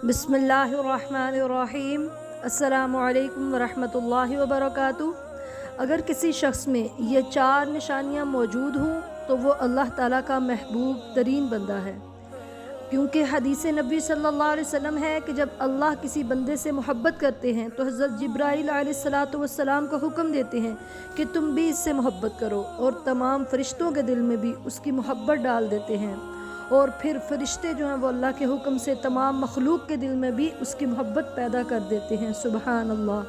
بسم اللہ الرحمن الرحیم۔ السلام علیکم ورحمۃ اللہ وبرکاتہ۔ اگر کسی شخص میں یہ 4 نشانیاں موجود ہوں تو وہ اللہ تعالیٰ کا محبوب ترین بندہ ہے، کیونکہ حدیث نبی صلی اللہ علیہ وسلم ہے کہ جب اللہ کسی بندے سے محبت کرتے ہیں تو حضرت جبرائیل علیہ السلام کو حکم دیتے ہیں کہ تم بھی اس سے محبت کرو، اور تمام فرشتوں کے دل میں بھی اس کی محبت ڈال دیتے ہیں، اور پھر فرشتے جو ہیں وہ اللہ کے حکم سے تمام مخلوق کے دل میں بھی اس کی محبت پیدا کر دیتے ہیں۔ سبحان اللہ،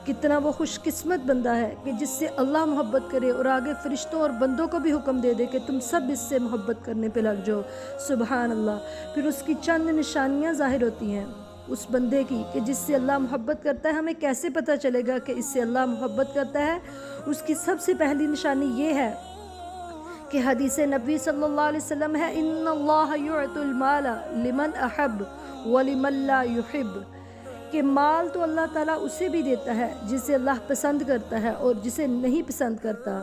کتنا وہ خوش قسمت بندہ ہے کہ جس سے اللہ محبت کرے اور آگے فرشتوں اور بندوں کو بھی حکم دے دے کہ تم سب اس سے محبت کرنے پہ لگ جاؤ۔ سبحان اللہ۔ پھر اس کی چند نشانیاں ظاہر ہوتی ہیں اس بندے کی کہ جس سے اللہ محبت کرتا ہے۔ ہمیں کیسے پتہ چلے گا کہ اس سے اللہ محبت کرتا ہے؟ اس کی سب سے پہلی نشانی یہ ہے کہ حدیث نبی صلی اللہ علیہ وسلم ہے، ان اللہ یعطی المال لمن احب ولمن لا یحب، کہ مال تو اللہ تعالیٰ اسے بھی دیتا ہے جسے اللہ پسند کرتا ہے اور جسے نہیں پسند کرتا،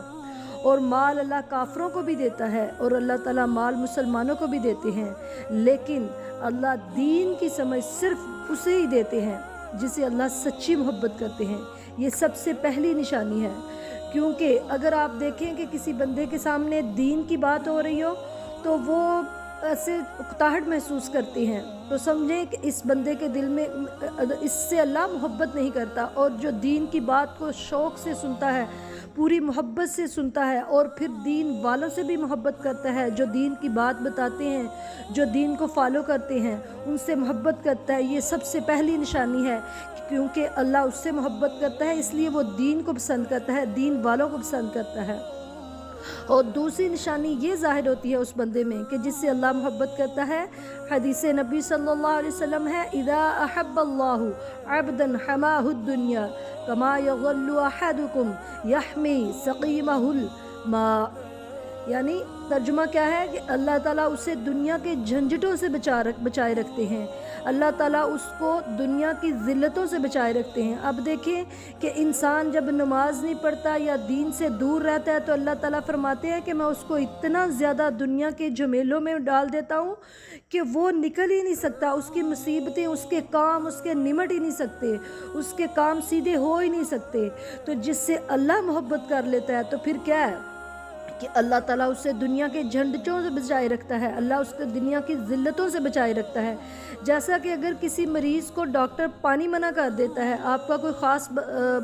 اور مال اللہ کافروں کو بھی دیتا ہے اور اللہ تعالیٰ مال مسلمانوں کو بھی دیتے ہیں، لیکن اللہ دین کی سمجھ صرف اسے ہی دیتے ہیں جسے اللہ سچی محبت کرتے ہیں۔ یہ سب سے پہلی نشانی ہے، کیونکہ اگر آپ دیکھیں کہ کسی بندے کے سامنے دین کی بات ہو رہی ہو تو وہ ایسے اکتاہٹ محسوس کرتے ہیں، تو سمجھیں کہ اس بندے کے دل میں اس سے اللہ محبت نہیں کرتا، اور جو دین کی بات کو شوق سے سنتا ہے، پوری محبت سے سنتا ہے، اور پھر دین والوں سے بھی محبت کرتا ہے، جو دین کی بات بتاتے ہیں، جو دین کو فالو کرتے ہیں، ان سے محبت کرتا ہے۔ یہ سب سے پہلی نشانی ہے، کیونکہ اللہ اس سے محبت کرتا ہے اس لیے وہ دین کو پسند کرتا ہے، دین والوں کو پسند کرتا ہے۔ اور دوسری نشانی یہ ظاہر ہوتی ہے اس بندے میں کہ جس سے اللہ محبت کرتا ہے، حدیث نبی صلی اللہ علیہ وسلم ہے، اذا احب اللہ عبدا حماہ الدنیا کما یغل احدکم یحمی سقیمہ الماء، یعنی ترجمہ کیا ہے کہ اللہ تعالیٰ اسے دنیا کے جھنجھٹوں سے بچائے رکھتے ہیں، اللہ تعالیٰ اس کو دنیا کی ذلتوں سے بچائے رکھتے ہیں۔ اب دیکھیں کہ انسان جب نماز نہیں پڑھتا یا دین سے دور رہتا ہے تو اللہ تعالیٰ فرماتے ہیں کہ میں اس کو اتنا زیادہ دنیا کے جھمیلوں میں ڈال دیتا ہوں کہ وہ نکل ہی نہیں سکتا، اس کی مصیبتیں، اس کے کام اس کے نمٹ ہی نہیں سکتے، اس کے کام سیدھے ہو ہی نہیں سکتے۔ تو جس سے اللہ محبت کر لیتا ہے تو پھر کیا ہے کہ اللہ تعالیٰ اسے دنیا کے جھنجھٹوں سے بچائے رکھتا ہے، اللہ اس کو دنیا کی ذلتوں سے بچائے رکھتا ہے۔ جیسا کہ اگر کسی مریض کو ڈاکٹر پانی منع کر دیتا ہے، آپ کا کوئی خاص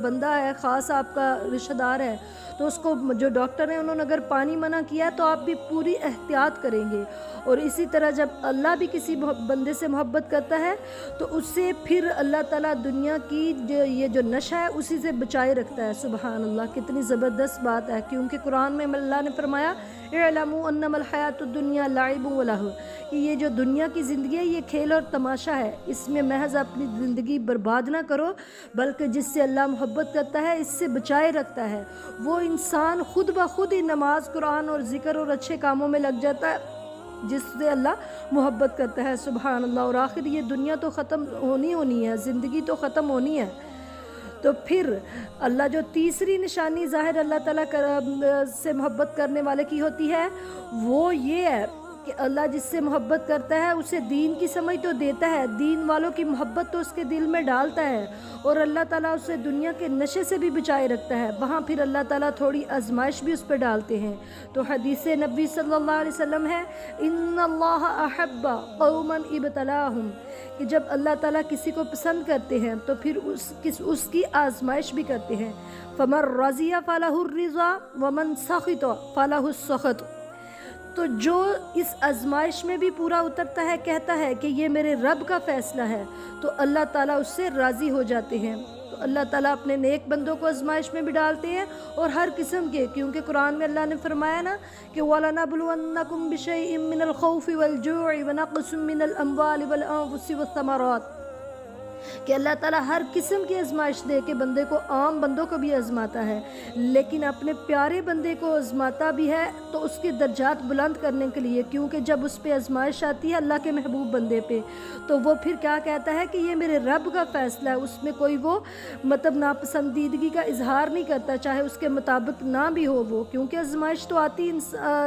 بندہ ہے، خاص آپ کا رشتہ دار ہے، تو اس کو جو ڈاکٹر ہیں انہوں نے اگر پانی منع کیا ہے تو آپ بھی پوری احتیاط کریں گے، اور اسی طرح جب اللہ بھی کسی بندے سے محبت کرتا ہے تو اس سے پھر اللہ تعالیٰ دنیا کی یہ جو نشہ ہے اسی سے بچائے رکھتا ہے۔ سبحان اللہ، کتنی زبردست بات ہے، کیونکہ قرآن میں اللہ نے فرمایا اعلموا انما الحیات الدنیا لعب ولہو، کہ یہ جو دنیا کی زندگی ہے یہ کھیل اور تماشا ہے، اس میں محض اپنی زندگی برباد نہ کرو، بلکہ جس سے اللہ محبت کرتا ہے اس سے بچائے رکھتا ہے، وہ انسان خود بخود ہی نماز، قرآن اور ذکر اور اچھے کاموں میں لگ جاتا ہے جس سے اللہ محبت کرتا ہے۔ سبحان اللہ۔ اور آخر یہ دنیا تو ختم ہونی ہے، زندگی تو ختم ہونی ہے، تو پھر اللہ جو تیسری نشانی ظاہر اللہ تعالیٰ سے محبت کرنے والے کی ہوتی ہے وہ یہ ہے کہ اللہ جس سے محبت کرتا ہے اسے دین کی سمجھ تو دیتا ہے، دین والوں کی محبت تو اس کے دل میں ڈالتا ہے، اور اللہ تعالیٰ اسے دنیا کے نشے سے بھی بچائے رکھتا ہے، وہاں پھر اللہ تعالیٰ تھوڑی آزمائش بھی اس پہ ڈالتے ہیں۔ تو حدیث نبی صلی اللہ علیہ وسلم ہے، ان اللہ احب قوما ابتلاہم، کہ جب اللہ تعالیٰ کسی کو پسند کرتے ہیں تو پھر اس کی آزمائش بھی کرتے ہیں، فمن رضی فلہ الرضا ومن سخط فلہ السخط، تو جو اس آزمائش میں بھی پورا اترتا ہے کہتا ہے کہ یہ میرے رب کا فیصلہ ہے تو اللہ تعالیٰ اس سے راضی ہو جاتے ہیں۔ تو اللہ تعالیٰ اپنے نیک بندوں کو آزمائش میں بھی ڈالتے ہیں، اور ہر قسم کے، کیونکہ قرآن میں اللہ نے فرمایا نا کہ وَلَنَبْلُوَنَّكُمْ بِشَيْءٍ مِّنَ الْخَوْفِ وَالْجُوعِ وَنَقْصٍ مِّنَ الْأَمْوَالِ وَالْأَنفُسِ وَالثَّمَرَاتِ، کہ اللہ تعالیٰ ہر قسم کی آزمائش دے کے بندے کو، عام بندوں کو بھی آزماتا ہے، لیکن اپنے پیارے بندے کو آزماتا بھی ہے تو اس کے درجات بلند کرنے کے لیے، کیونکہ جب اس پہ آزمائش آتی ہے اللہ کے محبوب بندے پہ تو وہ پھر کیا کہتا ہے کہ یہ میرے رب کا فیصلہ ہے، اس میں کوئی وہ مطلب ناپسندیدگی کا اظہار نہیں کرتا، چاہے اس کے مطابق نہ بھی ہو وہ، کیونکہ آزمائش تو آتی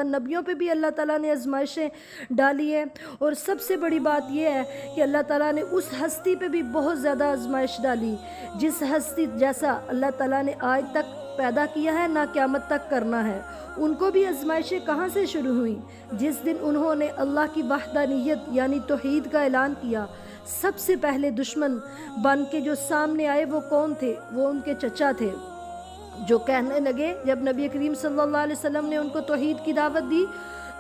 نبیوں پہ بھی اللہ تعالیٰ نے آزمائشیں ڈالی ہیں۔ اور سب سے بڑی بات یہ ہے کہ اللہ تعالیٰ نے اس ہستی پہ بھی بہت زیادہ آزمائش ڈالی جس ہستی جیسا اللہ تعالیٰ نے آج تک پیدا کیا ہے نہ قیامت تک کرنا ہے۔ ان کو بھی آزمائشیں کہاں سے شروع ہوئیں؟ جس دن انہوں نے اللہ کی وحدانیت یعنی توحید کا اعلان کیا، سب سے پہلے دشمن بن کے جو سامنے آئے وہ کون تھے؟ وہ ان کے چچا تھے، جو کہنے لگے جب نبی کریم صلی اللہ علیہ وسلم نے ان کو توحید کی دعوت دی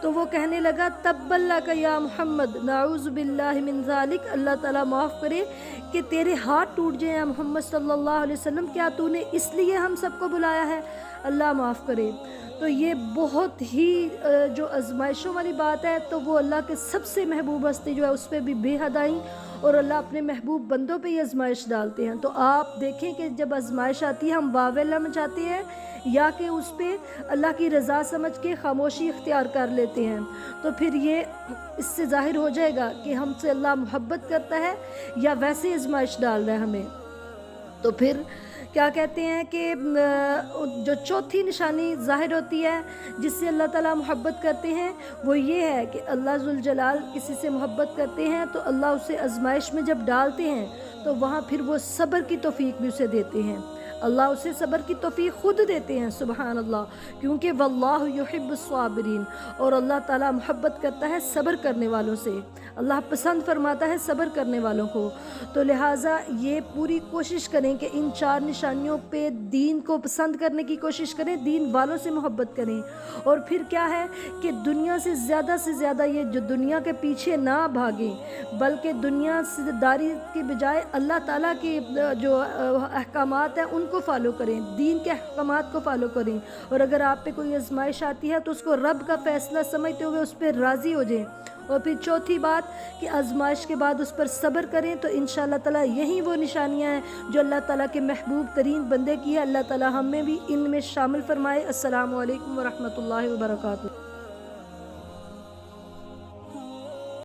تو وہ کہنے لگا تب لک یا محمد نعوذ باللہ من ذالک، اللہ تعالیٰ معاف کرے کہ تیرے ہاتھ ٹوٹ جائیں محمد صلی اللہ علیہ وسلم، کیا تو نے اس لیے ہم سب کو بلایا ہے؟ اللہ معاف کرے۔ تو یہ بہت ہی جو آزمائشوں والی بات ہے، تو وہ اللہ کے سب سے محبوب ہستی جو ہے اس پہ بھی بے حد آئیں، اور اللہ اپنے محبوب بندوں پہ ہی آزمائش ڈالتے ہیں۔ تو آپ دیکھیں کہ جب آزمائش آتی ہے ہم واو اللہ مچاتے ہیں یا کہ اس پہ اللہ کی رضا سمجھ کے خاموشی اختیار کر لیتے ہیں، تو پھر یہ اس سے ظاہر ہو جائے گا کہ ہم سے اللہ محبت کرتا ہے یا ویسے آزمائش ڈال رہا ہے ہمیں۔ تو پھر کیا کہتے ہیں کہ جو چوتھی نشانی ظاہر ہوتی ہے جس سے اللہ تعالیٰ محبت کرتے ہیں وہ یہ ہے کہ اللہ ذوالجلال کسی سے محبت کرتے ہیں تو اللہ اسے آزمائش میں جب ڈالتے ہیں تو وہاں پھر وہ صبر کی توفیق بھی اسے دیتے ہیں، اللہ اسے صبر کی توفیق خود دیتے ہیں، سبحان اللہ، کیونکہ واللہ یحب الصابرین، اور اللہ تعالیٰ محبت کرتا ہے صبر کرنے والوں سے، اللہ پسند فرماتا ہے صبر کرنے والوں کو۔ تو لہٰذا یہ پوری کوشش کریں کہ ان 4 نشانیوں پہ دین کو پسند کرنے کی کوشش کریں، دین والوں سے محبت کریں، اور پھر کیا ہے کہ دنیا سے زیادہ یہ جو دنیا کے پیچھے نہ بھاگیں، بلکہ دنیا سے داری کے بجائے اللہ تعالیٰ کے جو احکامات ہیں ان کو فالو کریں، دین کے احکامات کو فالو کریں، اور اگر آپ پہ کوئی آزمائش آتی ہے تو اس کو رب کا فیصلہ سمجھتے ہوئے اس پہ راضی ہو جائیں۔ اور پھر چوتھی بات کہ آزمائش کے بعد اس پر صبر کریں، تو انشاءاللہ تعالیٰ یہی وہ نشانیاں ہیں جو اللہ تعالیٰ کے محبوب ترین بندے کی ہے۔ اللہ تعالیٰ ہمیں بھی ان میں شامل فرمائے۔ السلام علیکم ورحمۃ اللہ وبرکاتہ۔